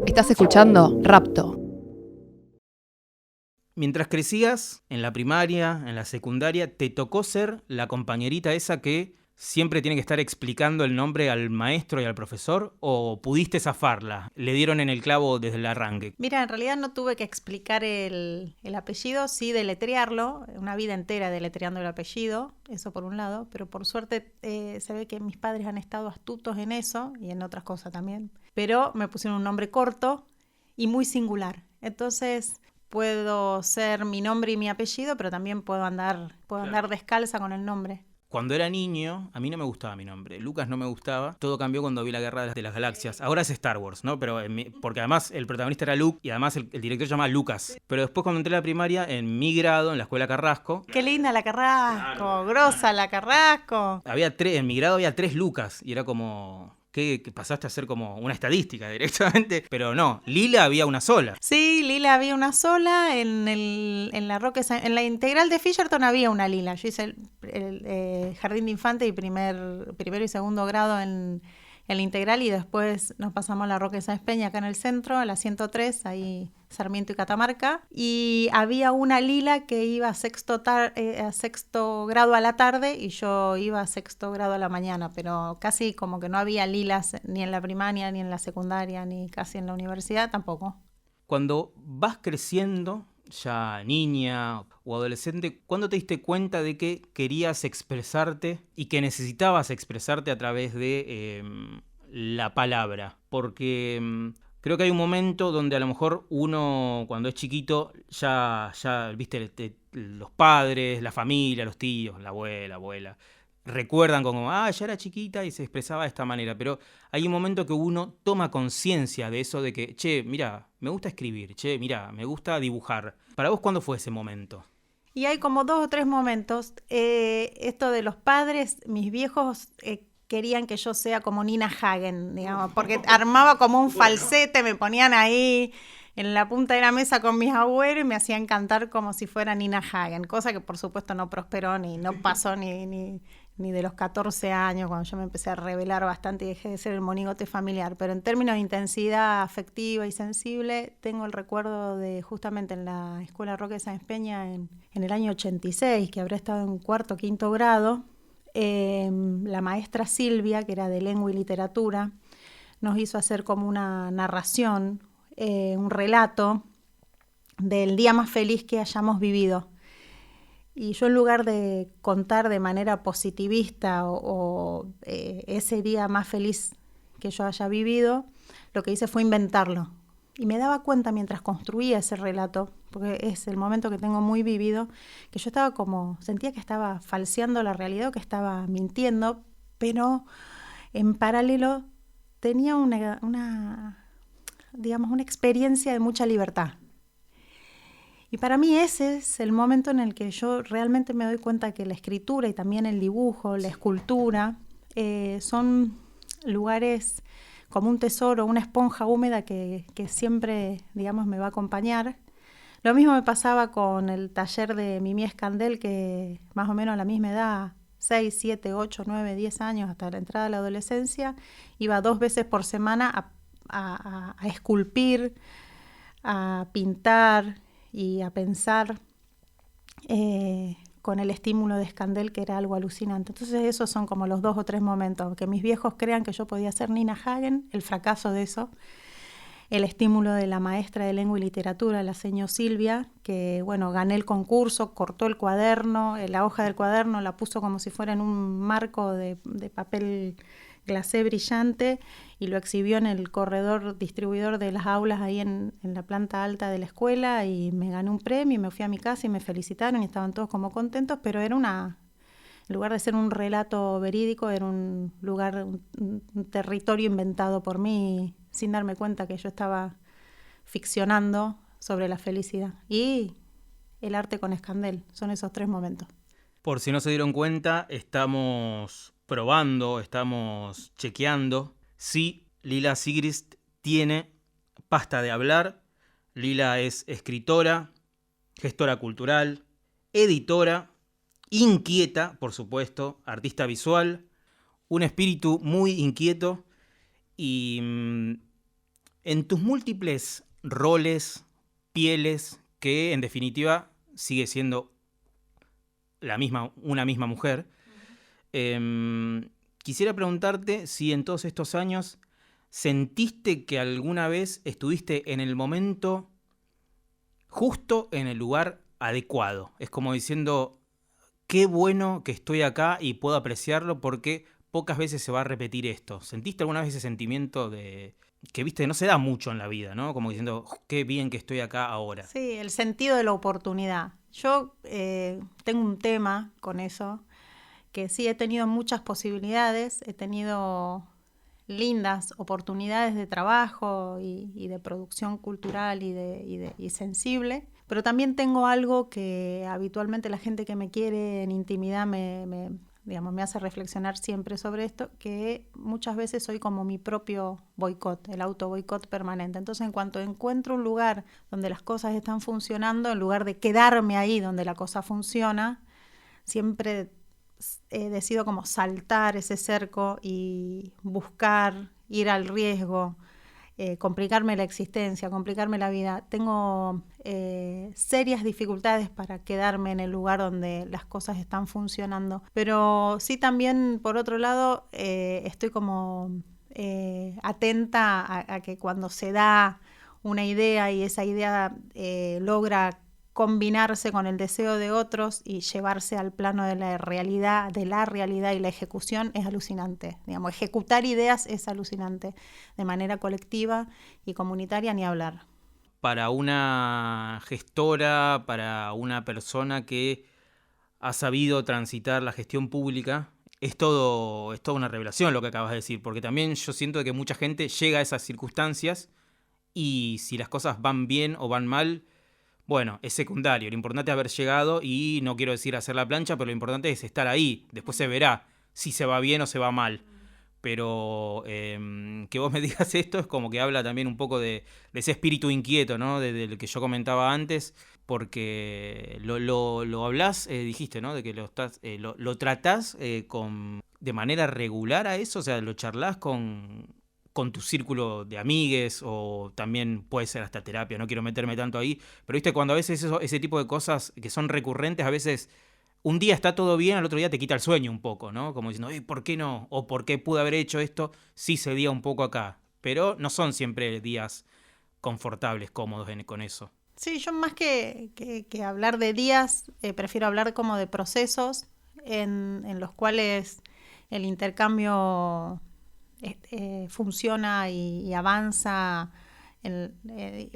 Estás escuchando Rapto. Mientras crecías, en la primaria, en la secundaria, ¿te tocó ser la compañerita esa que siempre tiene que estar explicando el nombre al maestro y al profesor? ¿O pudiste zafarla? ¿Le dieron en el clavo desde el arranque? Mira, en realidad no tuve que explicar el apellido, sí deletrearlo, una vida entera deletreando el apellido, eso por un lado, pero por suerte se ve que mis padres han estado astutos en eso y en otras cosas también, pero me pusieron un nombre corto y muy singular, entonces puedo ser mi nombre y mi apellido, pero también puedo andar descalza con el nombre. Cuando era niño, a mí no me gustaba mi nombre. Lucas no me gustaba. Todo cambió cuando vi la Guerra de las Galaxias. Ahora es Star Wars, ¿no? Pero porque además el protagonista era Luke y además el director se llama Lucas. Pero después cuando entré a la primaria, en mi grado, en la escuela Carrasco... ¡Qué linda la Carrasco! ¡Grosa la Carrasco! En mi grado había 3 Lucas y era como... que pasaste a ser como una estadística directamente, pero no, Lila había una sola. Sí, Lila había una sola, en la integral de Fisherton había una Lila. Yo hice el jardín de infante y primero y segundo grado en la integral y después nos pasamos a la Roque Sáenz Peña acá en el centro, a la 103, ahí Sarmiento y Catamarca, y había una Lila que iba a sexto grado a la tarde y yo iba a sexto grado a la mañana, pero casi como que no había Lilas ni en la primaria, ni en la secundaria, ni casi en la universidad tampoco. Cuando vas creciendo, ya niña o adolescente, ¿cuándo te diste cuenta de que querías expresarte y que necesitabas expresarte a través de la palabra? Porque... creo que hay un momento donde a lo mejor uno, cuando es chiquito, ya viste, los padres, la familia, los tíos, la abuela, recuerdan como, ya era chiquita y se expresaba de esta manera. Pero hay un momento que uno toma conciencia de eso, de que, che, mira, me gusta escribir, che, mira, me gusta dibujar. ¿Para vos cuándo fue ese momento? Y hay como 2 o 3 momentos. Esto de los padres, mis viejos... querían que yo sea como Nina Hagen, digamos, porque armaba como un falsete, me ponían ahí en la punta de la mesa con mis abuelos y me hacían cantar como si fuera Nina Hagen, cosa que por supuesto no prosperó ni no pasó ni de los 14 años, cuando yo me empecé a rebelar bastante y dejé de ser el monigote familiar, pero en términos de intensidad afectiva y sensible, tengo el recuerdo de justamente en la Escuela Roque Sáenz Peña en el año 86, que habré estado en 4º o 5º grado. La maestra Silvia, que era de lengua y literatura, nos hizo hacer como una narración, un relato del día más feliz que hayamos vivido. Y yo, en lugar de contar de manera positivista o ese día más feliz que yo haya vivido, lo que hice fue inventarlo. Y me daba cuenta mientras construía ese relato, porque es el momento que tengo muy vivido, que yo sentía que estaba falseando la realidad o que estaba mintiendo, pero en paralelo tenía una experiencia de mucha libertad. Y para mí ese es el momento en el que yo realmente me doy cuenta que la escritura y también el dibujo, la escultura, son lugares como un tesoro, una esponja húmeda que siempre, digamos, me va a acompañar. Lo mismo me pasaba con el taller de Mimí Escandel, que más o menos a la misma edad, 6, 7, 8, 9, 10 años, hasta la entrada de la adolescencia, iba 2 veces por semana a esculpir, a pintar y a pensar con el estímulo de Escandel, que era algo alucinante. Entonces esos son como los 2 o 3 momentos, que mis viejos crean que yo podía ser Nina Hagen, el fracaso de eso, el estímulo de la maestra de lengua y literatura, la señora Silvia, que bueno, gané el concurso, cortó el cuaderno, la hoja del cuaderno la puso como si fuera en un marco de papel glacé brillante y lo exhibió en el corredor distribuidor de las aulas ahí en la planta alta de la escuela y me gané un premio y me fui a mi casa y me felicitaron y estaban todos como contentos, pero era en lugar de ser un relato verídico, era un lugar, un territorio inventado por mí sin darme cuenta que yo estaba ficcionando sobre la felicidad. Y el arte con Escandel, son esos 3 momentos. Por si no se dieron cuenta, estamos probando, estamos chequeando si Lila Sigrist tiene pasta de hablar. Lila es escritora, gestora cultural, editora, inquieta, por supuesto, artista visual, un espíritu muy inquieto y En tus múltiples roles, pieles, que en definitiva sigue siendo una misma mujer, quisiera preguntarte si en todos estos años sentiste que alguna vez estuviste en el momento justo en el lugar adecuado. Es como diciendo, qué bueno que estoy acá y puedo apreciarlo porque pocas veces se va a repetir esto. ¿Sentiste alguna vez ese sentimiento de que, viste, no se da mucho en la vida, ¿no? Como diciendo, qué bien que estoy acá ahora. Sí, el sentido de la oportunidad. Yo tengo un tema con eso, que sí he tenido muchas posibilidades, he tenido lindas oportunidades de trabajo y de producción cultural y sensible, pero también tengo algo que habitualmente la gente que me quiere en intimidad me hace reflexionar siempre sobre esto, que muchas veces soy como mi propio boicot, el auto boicot permanente. Entonces, en cuanto encuentro un lugar donde las cosas están funcionando, en lugar de quedarme ahí donde la cosa funciona, siempre decido como saltar ese cerco y buscar, ir al riesgo, complicarme la existencia, complicarme la vida. Tengo serias dificultades para quedarme en el lugar donde las cosas están funcionando. Pero sí también, por otro lado, estoy como atenta a que cuando se da una idea y esa idea logra combinarse con el deseo de otros y llevarse al plano de la realidad y la ejecución es alucinante. Digamos, ejecutar ideas es alucinante, de manera colectiva y comunitaria ni hablar. Para una gestora, para una persona que ha sabido transitar la gestión pública, es toda una revelación lo que acabas de decir, porque también yo siento que mucha gente llega a esas circunstancias y si las cosas van bien o van mal, bueno, es secundario. Lo importante es haber llegado y no quiero decir hacer la plancha, pero lo importante es estar ahí. Después se verá si se va bien o se va mal. Pero que vos me digas esto es como que habla también un poco de ese espíritu inquieto, ¿no? Del que yo comentaba antes, porque lo hablás, dijiste, ¿no? De que lo tratás de manera regular a eso, o sea, lo charlás con tu círculo de amigues o también puede ser hasta terapia, no quiero meterme tanto ahí, pero viste cuando a veces ese tipo de cosas que son recurrentes, a veces un día está todo bien, al otro día te quita el sueño un poco, ¿no? Como diciendo, ¿por qué no? O ¿por qué pude haber hecho esto? Sí se día un poco acá, pero no son siempre días confortables, cómodos con eso. Sí, yo más que hablar de días, prefiero hablar como de procesos en los cuales el intercambio funciona y avanza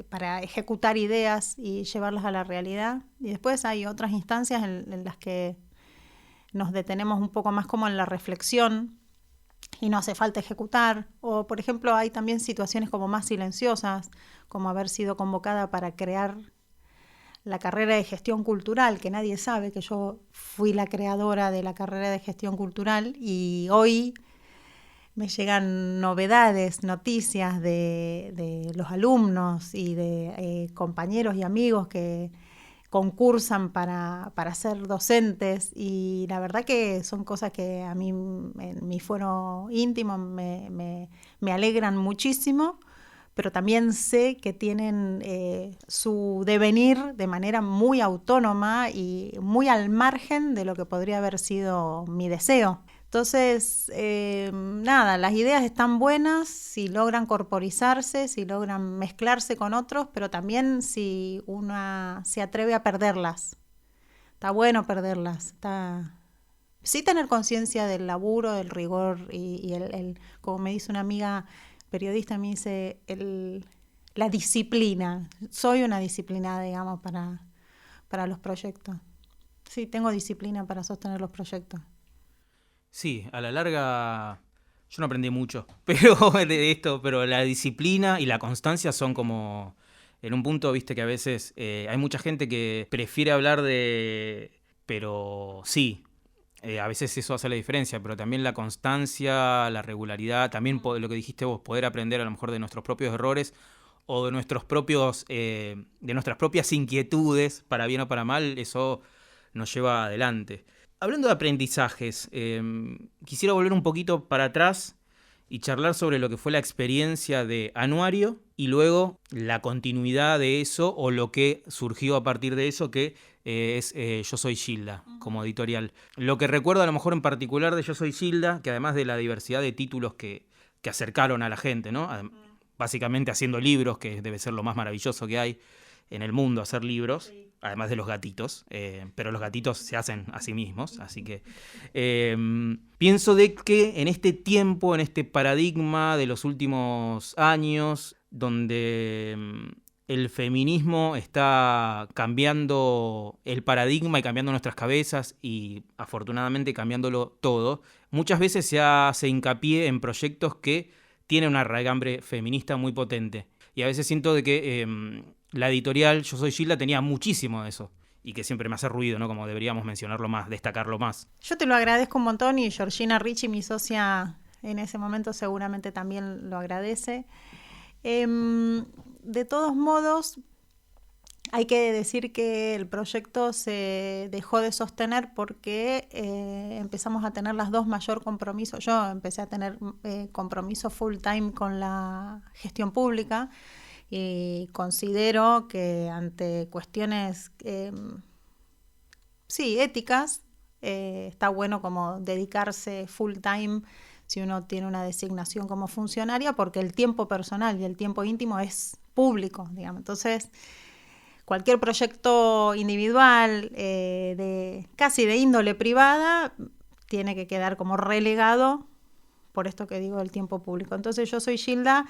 para ejecutar ideas y llevarlas a la realidad. Y después hay otras instancias en las que nos detenemos un poco más como en la reflexión y no hace falta ejecutar. O, por ejemplo, hay también situaciones como más silenciosas, como haber sido convocada para crear la carrera de gestión cultural, que nadie sabe que yo fui la creadora de la carrera de gestión cultural y hoy me llegan novedades, noticias de los alumnos y de compañeros y amigos que concursan para ser docentes y la verdad que son cosas que a mí en mi fuero íntimo me alegran muchísimo, pero también sé que tienen su devenir de manera muy autónoma y muy al margen de lo que podría haber sido mi deseo. Entonces, las ideas están buenas si logran corporizarse, si logran mezclarse con otros, pero también si una se atreve a perderlas. Está bueno perderlas. Sí tener conciencia del laburo, del rigor y como me dice una amiga periodista, me dice la disciplina. Soy una disciplinada, digamos, para los proyectos. Sí, tengo disciplina para sostener los proyectos. Sí, a la larga yo no aprendí mucho de esto, pero la disciplina y la constancia son como, en un punto, viste que a veces hay mucha gente que prefiere hablar pero sí, a veces eso hace la diferencia, pero también la constancia, la regularidad, también lo que dijiste vos, poder aprender a lo mejor de nuestros propios errores o de nuestras propias inquietudes, para bien o para mal, eso nos lleva adelante. Hablando de aprendizajes, quisiera volver un poquito para atrás y charlar sobre lo que fue la experiencia de Anuario y luego la continuidad de eso o lo que surgió a partir de eso, que es Yo Soy Gilda, como editorial. Lo que recuerdo a lo mejor en particular de Yo Soy Gilda, que además de la diversidad de títulos que acercaron a la gente, ¿no? Básicamente haciendo libros, que debe ser lo más maravilloso que hay en el mundo, hacer libros, sí. Además de los gatitos, pero los gatitos se hacen a sí mismos, así que pienso de que en este tiempo, en este paradigma de los últimos años, donde el feminismo está cambiando el paradigma y cambiando nuestras cabezas y afortunadamente cambiándolo todo, muchas veces se hace hincapié en proyectos que tienen una raigambre feminista muy potente. Y a veces siento de que la editorial Yo Soy Gilda tenía muchísimo de eso. Y que siempre me hace ruido, ¿no? Como deberíamos mencionarlo más, destacarlo más. Yo te lo agradezco un montón y Georgina Ricci, mi socia en ese momento, seguramente también lo agradece. De todos modos, hay que decir que el proyecto se dejó de sostener porque empezamos a tener las dos mayor compromiso. Yo empecé a tener compromiso full time con la gestión pública y considero que ante cuestiones éticas está bueno como dedicarse full time si uno tiene una designación como funcionaria, porque el tiempo personal y el tiempo íntimo es público, digamos. Entonces, cualquier proyecto individual, casi de índole privada, tiene que quedar como relegado por esto que digo del tiempo público. Entonces, Yo Soy Gilda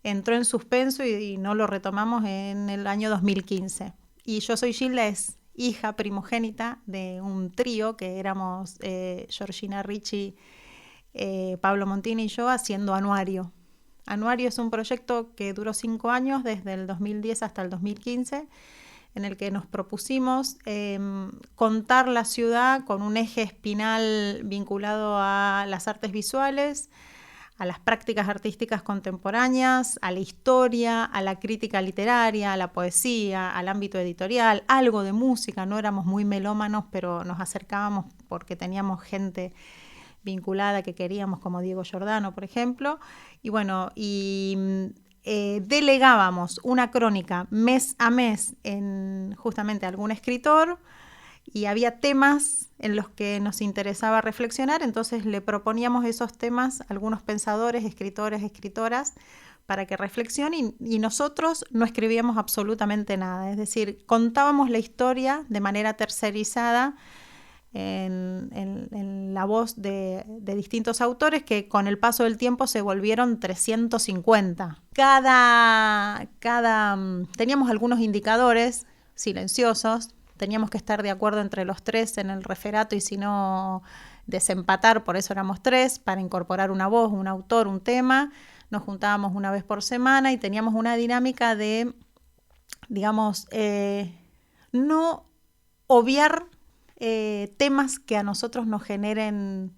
entró en suspenso y no lo retomamos en el año 2015. Y Yo Soy Gilda es hija primogénita de un trío que éramos Georgina Ricci, Pablo Montini y yo haciendo Anuario. Anuario es un proyecto que duró 5 años, desde el 2010 hasta el 2015, en el que nos propusimos contar la ciudad con un eje espinal vinculado a las artes visuales, a las prácticas artísticas contemporáneas, a la historia, a la crítica literaria, a la poesía, al ámbito editorial, algo de música. No éramos muy melómanos, pero nos acercábamos porque teníamos gente vinculada que queríamos, como Diego Giordano, por ejemplo. Y bueno, delegábamos una crónica mes a mes en justamente algún escritor, y había temas en los que nos interesaba reflexionar, entonces le proponíamos esos temas a algunos pensadores, escritores, escritoras, para que reflexionen, y nosotros no escribíamos absolutamente nada, es decir, contábamos la historia de manera tercerizada en la voz de distintos autores que con el paso del tiempo se volvieron 350. Teníamos algunos indicadores silenciosos. Teníamos que estar de acuerdo entre los tres en el referato y si no desempatar, por eso éramos 3, para incorporar una voz, un autor, un tema. Nos juntábamos una vez por semana y teníamos una dinámica de, digamos, no obviar temas que a nosotros nos generen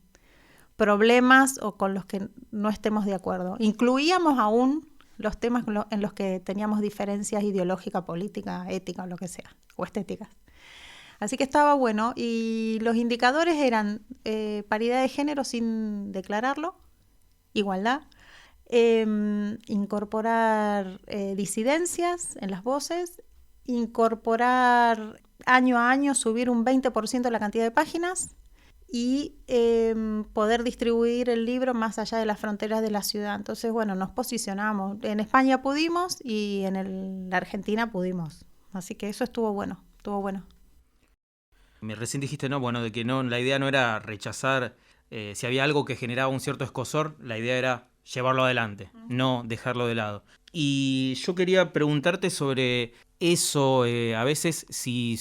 problemas o con los que no estemos de acuerdo. Incluíamos aún los temas en los que teníamos diferencias ideológicas, políticas, éticas, lo que sea, o estéticas. Así que estaba bueno, y los indicadores eran paridad de género sin declararlo, igualdad, incorporar disidencias en las voces, incorporar año a año, subir un 20% la cantidad de páginas y poder distribuir el libro más allá de las fronteras de la ciudad. Entonces, bueno, nos posicionamos. En España pudimos y en la Argentina pudimos. Así que eso estuvo bueno, estuvo bueno. Me recién dijiste, ¿no? Bueno, de que no, la idea no era rechazar, si había algo que generaba un cierto escozor, la idea era llevarlo adelante, no dejarlo de lado. Y yo quería preguntarte sobre eso, a veces si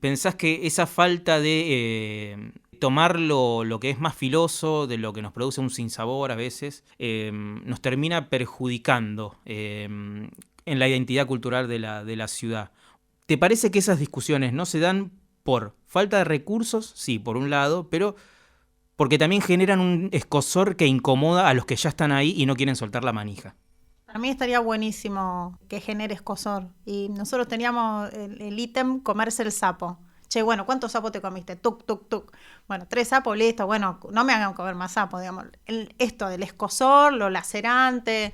pensás que esa falta de tomar lo que es más filoso, de lo que nos produce un sinsabor a veces, nos termina perjudicando en la identidad cultural de la ciudad. ¿Te parece que esas discusiones no se dan por falta de recursos? Sí, por un lado, pero porque también generan un escozor que incomoda a los que ya están ahí y no quieren soltar la manija. Para mí estaría buenísimo que genere escozor. Y nosotros teníamos el ítem comerse el sapo. Che, bueno, ¿cuántos sapos te comiste? Tuc, tuc, tuc. Bueno, 3 sapos, listo. Bueno, no me hagan comer más sapos, digamos. Esto del escozor, lo lacerante.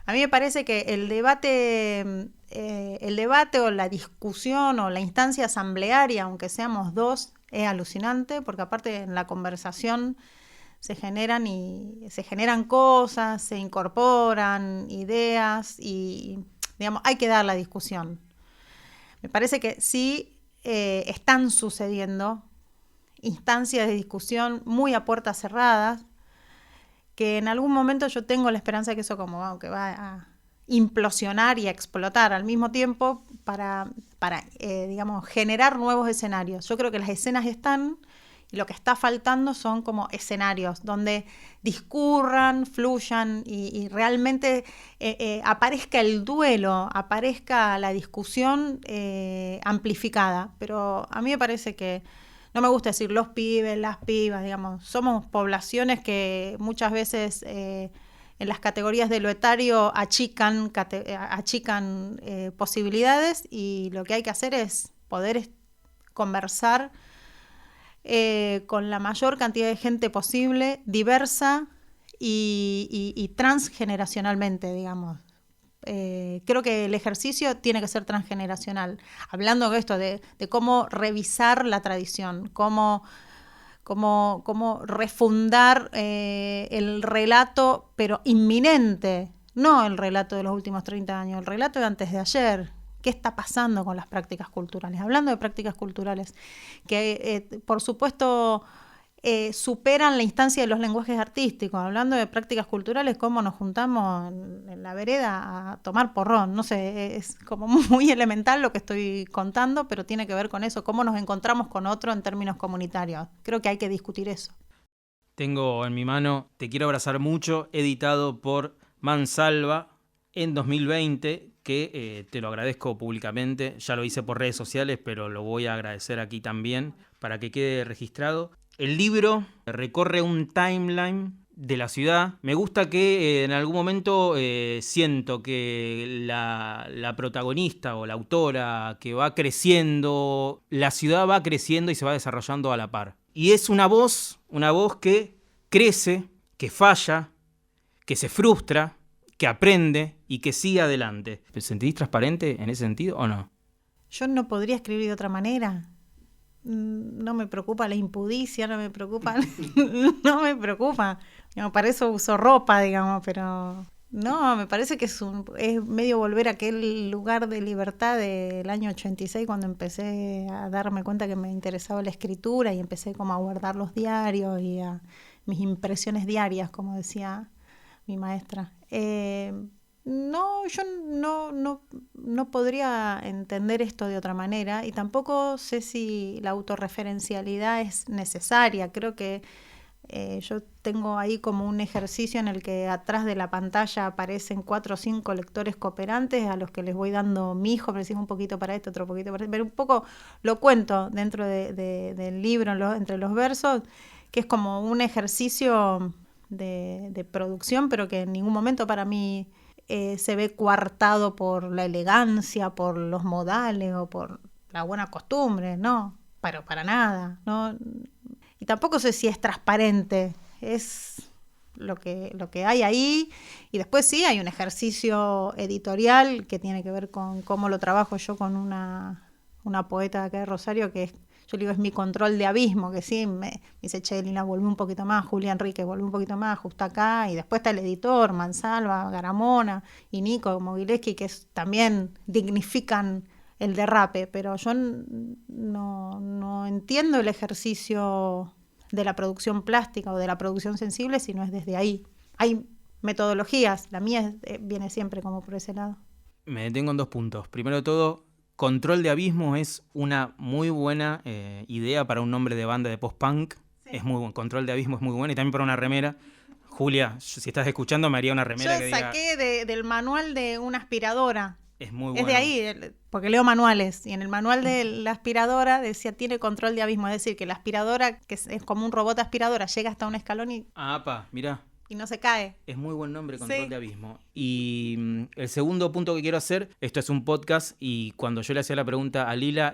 A mí me parece que el debate o la discusión o la instancia asamblearia, aunque seamos dos, es alucinante, porque aparte en la conversación se generan cosas, se incorporan ideas y, digamos, hay que dar la discusión. Me parece que sí están sucediendo instancias de discusión muy a puertas cerradas, que en algún momento yo tengo la esperanza de que eso que va a implosionar y a explotar al mismo tiempo para digamos, generar nuevos escenarios. Yo creo que las escenas están y lo que está faltando son como escenarios donde discurran, fluyan y realmente aparezca el duelo, aparezca la discusión amplificada. Pero a mí me parece que no me gusta decir los pibes, las pibas, digamos, somos poblaciones que muchas veces en las categorías de lo etario achican posibilidades y lo que hay que hacer es poder conversar con la mayor cantidad de gente posible, diversa y transgeneracionalmente, digamos. Creo que el ejercicio tiene que ser transgeneracional. Hablando de esto, de cómo revisar la tradición, cómo refundar el relato, pero inminente, no el relato de los últimos 30 años, el relato de antes de ayer. ¿Qué está pasando con las prácticas culturales? Hablando de prácticas culturales, que por supuesto superan la instancia de los lenguajes artísticos. Hablando de prácticas culturales, cómo nos juntamos en la vereda a tomar porrón. No sé, es como muy elemental lo que estoy contando, pero tiene que ver con eso, cómo nos encontramos con otro en términos comunitarios. Creo que hay que discutir eso. Tengo en mi mano Te quiero abrazar mucho, editado por Mansalva en 2020, que te lo agradezco públicamente. Ya lo hice por redes sociales, pero lo voy a agradecer aquí también para que quede registrado. El libro recorre un timeline de la ciudad. Me gusta que en algún momento siento que la protagonista o la autora que va creciendo, la ciudad va creciendo y se va desarrollando a la par. Y es una voz que crece, que falla, que se frustra, que aprende y que sigue adelante. ¿Te sentís transparente en ese sentido o no? Yo no podría escribir de otra manera. No me preocupa la impudicia, no me preocupa. Digamos, para eso uso ropa, digamos, pero no, me parece que es medio volver a aquel lugar de libertad del año 86 cuando empecé a darme cuenta que me interesaba la escritura y empecé como a guardar los diarios y a mis impresiones diarias, como decía mi maestra. No, yo no podría entender esto de otra manera y tampoco sé si la autorreferencialidad es necesaria. Creo que yo tengo ahí como un ejercicio en el que atrás de la pantalla aparecen 4 o 5 lectores cooperantes a los que les voy dando mi hijo, me decís un poquito para esto, otro poquito para esto, pero un poco lo cuento dentro del libro, entre los versos, que es como un ejercicio de producción, pero que en ningún momento para mí se ve coartado por la elegancia, por los modales o por la buena costumbre, no, pero para nada, no. Y tampoco sé si es transparente, es lo que hay ahí. Y después sí hay un ejercicio editorial que tiene que ver con cómo lo trabajo yo con una poeta de acá de Rosario, que yo digo, es mi control de abismo, que sí, me dice, che, Lina, volví un poquito más, Julia Enrique, volví un poquito más, justo acá, y después está el editor, Mansalva, Garamona y Nico Mogileski, que también dignifican el derrape, pero yo no entiendo el ejercicio de la producción plástica o de la producción sensible si no es desde ahí. Hay metodologías, la mía viene siempre como por ese lado. Me detengo en 2 puntos. Primero de todo, Control de Abismo es una muy buena idea para un nombre de banda de post-punk. Sí. Es muy bueno. Control de Abismo es muy bueno y también para una remera. Julia, si estás escuchando, me haría una remera que diga... Yo saqué del manual de una aspiradora. Es muy bueno. Es de ahí, porque leo manuales. Y en el manual de la aspiradora decía, tiene control de abismo. Es decir, que la aspiradora, que es como un robot aspiradora, llega hasta un escalón y... mirá. Y no se cae. Es muy buen nombre, Control de Abismo. Y el segundo punto que quiero hacer, esto es un podcast, y cuando yo le hacía la pregunta a Lila,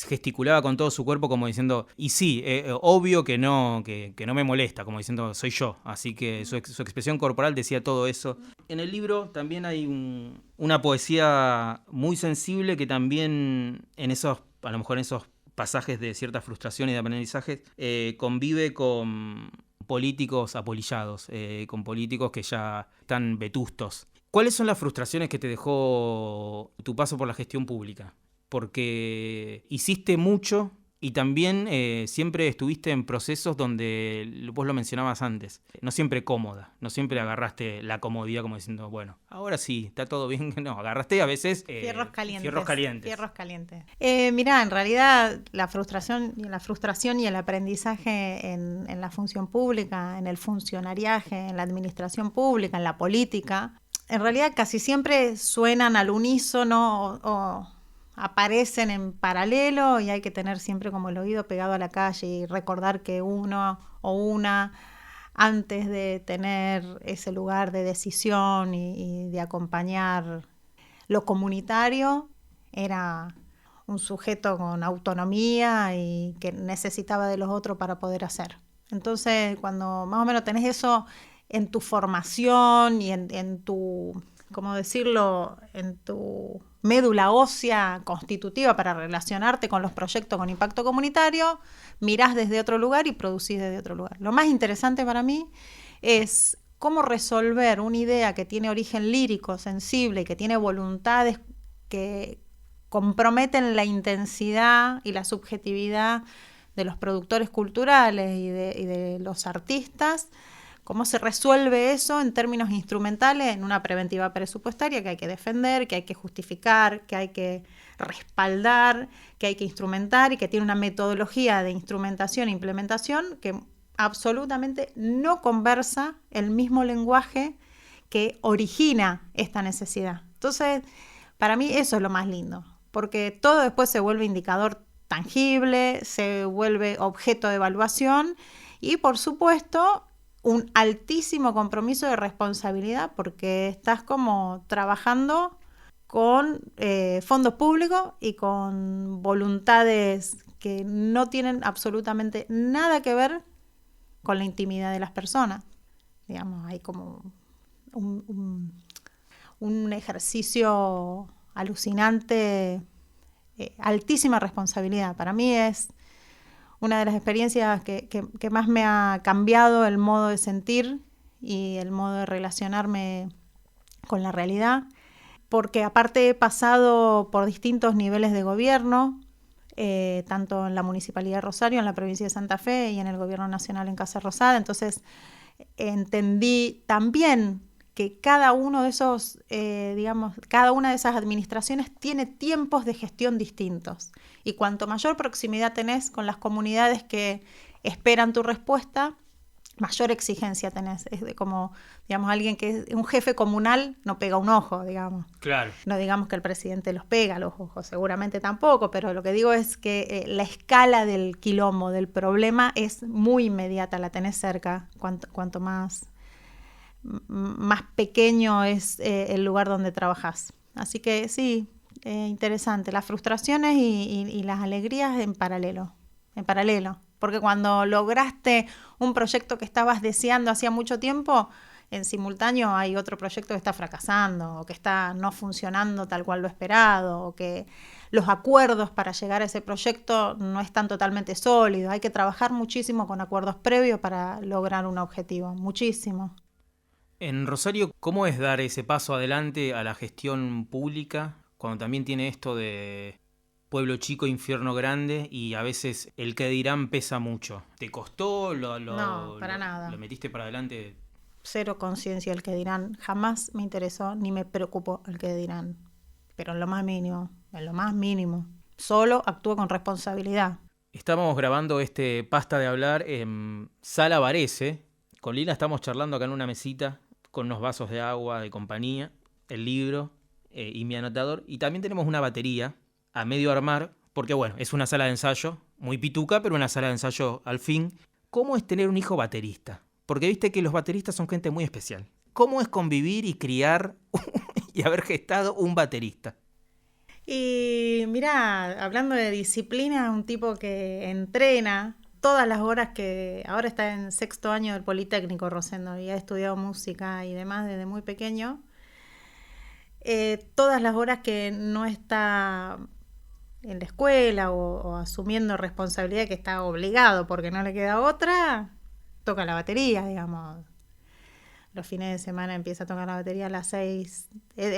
gesticulaba con todo su cuerpo como diciendo, y sí, obvio que no me molesta, como diciendo, soy yo. Así que su expresión corporal decía todo eso. En el libro también hay una poesía muy sensible que también a lo mejor en esos pasajes de cierta frustración y de aprendizaje, convive con políticos apolillados, con políticos que ya están vetustos. ¿Cuáles son las frustraciones que te dejó tu paso por la gestión pública? Porque hiciste mucho y también siempre estuviste en procesos donde, vos lo mencionabas antes, no siempre cómoda, no siempre agarraste la comodidad como diciendo, bueno, ahora sí, está todo bien. No, agarraste a veces fierros calientes. Fierros calientes. Mirá, en realidad la frustración y el aprendizaje en la función pública, en el funcionariaje, en la administración pública, en la política, en realidad casi siempre suenan al unísono o aparecen en paralelo, y hay que tener siempre como el oído pegado a la calle y recordar que uno o una, antes de tener ese lugar de decisión y de acompañar lo comunitario, era un sujeto con autonomía y que necesitaba de los otros para poder hacer. Entonces, cuando más o menos tenés eso en tu formación y en tu, ¿cómo decirlo?, en tu médula ósea constitutiva para relacionarte con los proyectos con impacto comunitario, mirás desde otro lugar y producís desde otro lugar. Lo más interesante para mí es cómo resolver una idea que tiene origen lírico, sensible y que tiene voluntades que comprometen la intensidad y la subjetividad de los productores culturales y de los artistas. ¿Cómo se resuelve eso en términos instrumentales en una preventiva presupuestaria que hay que defender, que hay que justificar, que hay que respaldar, que hay que instrumentar y que tiene una metodología de instrumentación e implementación que absolutamente no conversa el mismo lenguaje que origina esta necesidad? Entonces, para mí eso es lo más lindo, porque todo después se vuelve indicador tangible, se vuelve objeto de evaluación y, por supuesto, un altísimo compromiso de responsabilidad, porque estás como trabajando con fondos públicos y con voluntades que no tienen absolutamente nada que ver con la intimidad de las personas. Digamos, hay como un ejercicio alucinante, altísima responsabilidad. Para mí es una de las experiencias que más me ha cambiado el modo de sentir y el modo de relacionarme con la realidad, porque aparte he pasado por distintos niveles de gobierno, tanto en la Municipalidad de Rosario, en la provincia de Santa Fe y en el Gobierno Nacional en Casa Rosada. Entonces entendí también que cada uno de esos, cada una de esas administraciones tiene tiempos de gestión distintos. Y cuanto mayor proximidad tenés con las comunidades que esperan tu respuesta, mayor exigencia tenés. Es como, digamos, alguien que es un jefe comunal no pega un ojo, digamos. Claro. No digamos que el presidente los pega los ojos, seguramente tampoco, pero lo que digo es que la escala del quilombo, del problema, es muy inmediata, la tenés cerca, cuanto más pequeño es el lugar donde trabajás. Así que sí, interesante. Las frustraciones y las alegrías en paralelo. Porque cuando lograste un proyecto que estabas deseando hacía mucho tiempo, en simultáneo hay otro proyecto que está fracasando o que está no funcionando tal cual lo esperado, o que los acuerdos para llegar a ese proyecto no están totalmente sólidos. Hay que trabajar muchísimo con acuerdos previos para lograr un objetivo, muchísimo. En Rosario, ¿cómo es dar ese paso adelante a la gestión pública cuando también tiene esto de pueblo chico, infierno grande y a veces el que dirán pesa mucho? ¿Te costó? No, para nada. ¿Lo metiste para adelante? Cero conciencia del que dirán. Jamás me interesó ni me preocupó el que dirán. Pero en lo más mínimo. Solo actúo con responsabilidad. Estamos grabando este Pasta de Hablar en Sala Varese. Con Lila estamos charlando acá en una mesita con unos vasos de agua de compañía, el libro y mi anotador. Y también tenemos una batería a medio armar, porque bueno, es una sala de ensayo, muy pituca, pero una sala de ensayo al fin. ¿Cómo es tener un hijo baterista? Porque viste que los bateristas son gente muy especial. ¿Cómo es convivir y criar y haber gestado un baterista? Y mirá, hablando de disciplina, un tipo que entrena todas las horas que ahora está en sexto año del Politécnico Rosendo y ha estudiado música y demás desde muy pequeño. Todas las horas que no está en la escuela o asumiendo responsabilidad que está obligado porque no le queda otra, toca la batería, digamos. Los fines de semana empieza a tocar la batería a las 6,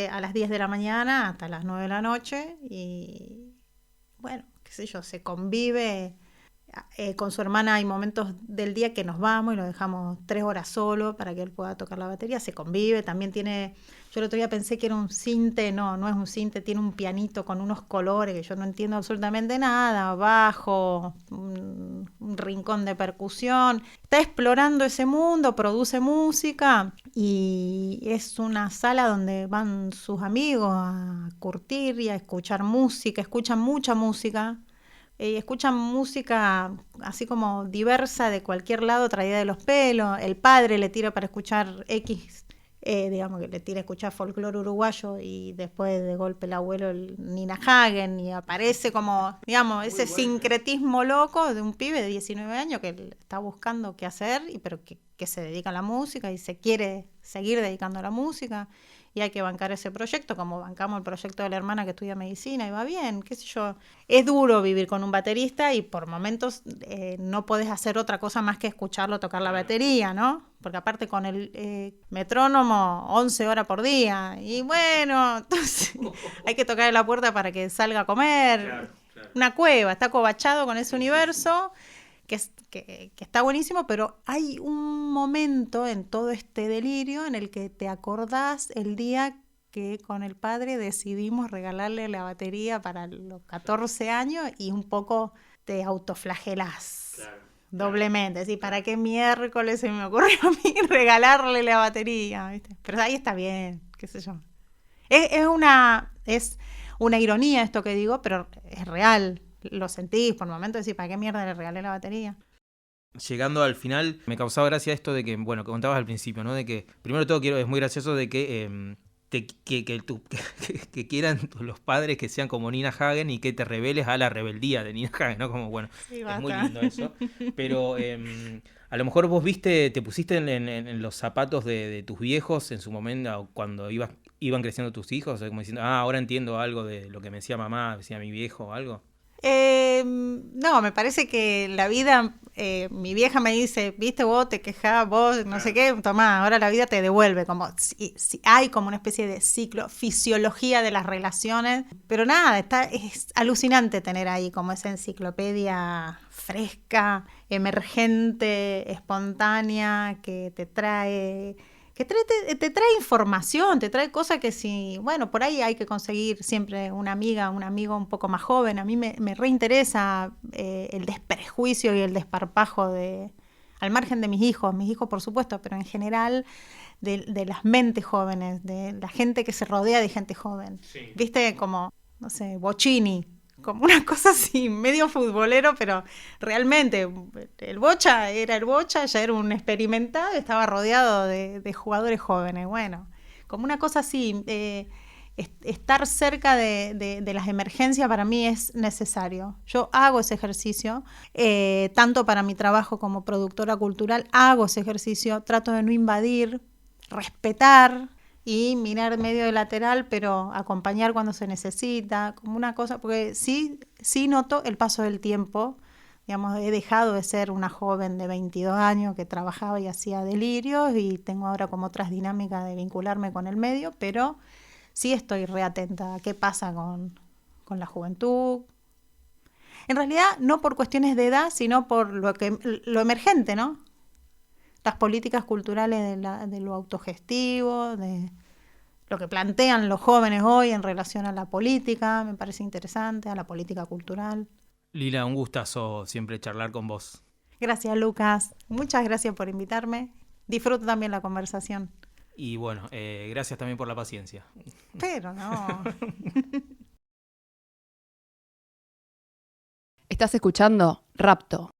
a las 10 de la mañana hasta las 9 de la noche y bueno, qué sé yo, se convive. Con su hermana hay momentos del día que nos vamos y lo dejamos 3 horas solo para que él pueda tocar la batería, se convive, también tiene, yo el otro día pensé que era un cinte, no es un cinte, tiene un pianito con unos colores que yo no entiendo absolutamente nada, bajo, un rincón de percusión, está explorando ese mundo, produce música y es una sala donde van sus amigos a curtir y a escuchar música, escuchan mucha música. Escuchan música así como diversa de cualquier lado, traída de los pelos. El padre le tira para escuchar X, digamos que le tira a escuchar folclore uruguayo y después de golpe el abuelo Nina Hagen y aparece como, digamos, ese sincretismo loco de un pibe de 19 años que está buscando qué hacer, pero que se dedica a la música y se quiere seguir dedicando a la música. Y hay que bancar ese proyecto, como bancamos el proyecto de la hermana que estudia medicina y va bien, qué sé yo. Es duro vivir con un baterista y por momentos no podés hacer otra cosa más que escucharlo tocar la batería, ¿no? Porque aparte con el metrónomo 11 horas por día y bueno, entonces hay que tocarle la puerta para que salga a comer. Claro. Una cueva, está acobachado con ese universo. Que está buenísimo, pero hay un momento en todo este delirio en el que te acordás el día que con el padre decidimos regalarle la batería para los 14 años y un poco te autoflagelás. Claro. Doblemente, ¿sí? ¿Para qué miércoles se me ocurrió a mí regalarle la batería? ¿Viste? Pero ahí está bien, qué sé yo. Es una ironía esto que digo, pero es real. Lo sentís por momentos, decís, ¿para qué mierda le regalé la batería? Llegando al final, me causaba gracia esto de que, bueno, que contabas al principio, ¿no? De que, primero de todo, es muy gracioso de que que quieran los padres que sean como Nina Hagen y que te rebeles a la rebeldía de Nina Hagen, ¿no? Como, bueno, sí, es muy lindo eso. Pero a lo mejor vos te pusiste en los zapatos de tus viejos en su momento cuando iban creciendo tus hijos, o sea, como diciendo, ahora entiendo algo de lo que me decía mamá, decía mi viejo o algo. No, me parece que la vida, mi vieja me dice, viste vos, te quejás, vos, no sé qué, tomá, ahora la vida te devuelve, como si hay como una especie de ciclo, fisiología de las relaciones, pero nada, es alucinante tener ahí como esa enciclopedia fresca, emergente, espontánea, que te trae información, te trae cosas que si, bueno, por ahí hay que conseguir siempre una amiga, un amigo un poco más joven. A mí me reinteresa el desprejuicio y el desparpajo al margen de mis hijos por supuesto, pero en general de las mentes jóvenes, de la gente que se rodea de gente joven. Sí. Viste, como, no sé, Bocini, como una cosa así, medio futbolero, pero realmente el Bocha era el Bocha, ya era un experimentado, estaba rodeado de jugadores jóvenes. Bueno, como una cosa así, estar cerca de las emergencias para mí es necesario. Yo hago ese ejercicio, tanto para mi trabajo como productora cultural, hago ese ejercicio, trato de no invadir, respetar y mirar medio de lateral, pero acompañar cuando se necesita, como una cosa, porque sí noto el paso del tiempo, digamos, he dejado de ser una joven de 22 años que trabajaba y hacía delirios y tengo ahora como otras dinámicas de vincularme con el medio, pero sí estoy reatenta a qué pasa con la juventud. En realidad, no por cuestiones de edad, sino por lo emergente, ¿no? Las políticas culturales de lo autogestivo, de lo que plantean los jóvenes hoy en relación a la política, me parece interesante, a la política cultural. Lila, un gustazo siempre charlar con vos. Gracias, Lucas. Muchas gracias por invitarme. Disfruto también la conversación. Y bueno, gracias también por la paciencia. Pero no. Estás escuchando Rapto.